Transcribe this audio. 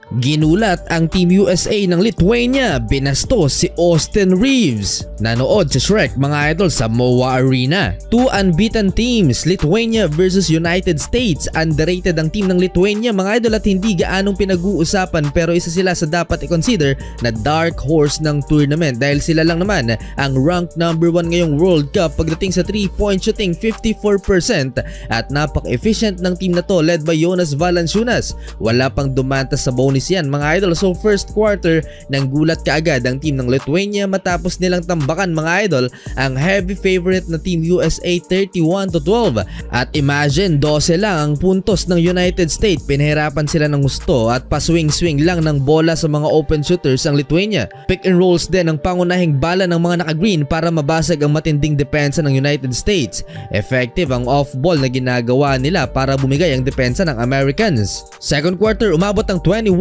Ginulat ang Team USA ng Lithuania, binastos si Austin Reeves. Nanood si Shrek mga idol sa MOA Arena. Two unbeaten teams, Lithuania versus United States. Underrated ang team ng Lithuania mga idol at hindi gaanong pinag-uusapan, pero isa sila sa dapat i-consider na dark horse ng tournament dahil sila lang naman ang ranked number 1 ngayong World Cup pagdating sa 3-point shooting, 54%, at napaka-efficient ng team na to led by Jonas Valanciunas. Wala pang dumanta sa bonus yan mga idol. So first quarter nang gulat kaagad ang team ng Lithuania matapos nilang tambakan mga idol ang heavy favorite na team USA 31-12. At imagine 12 lang ang puntos ng United States. Pinahirapan sila ng gusto at paswing-swing lang ng bola sa mga open shooters ang Lithuania. Pick and rolls din ang pangunahing bala ng mga naka-green para mabasag ang matinding depensa ng United States. Effective ang off-ball na ginagawa nila para bumigay ang depensa ng Americans. Second quarter umabot ang 21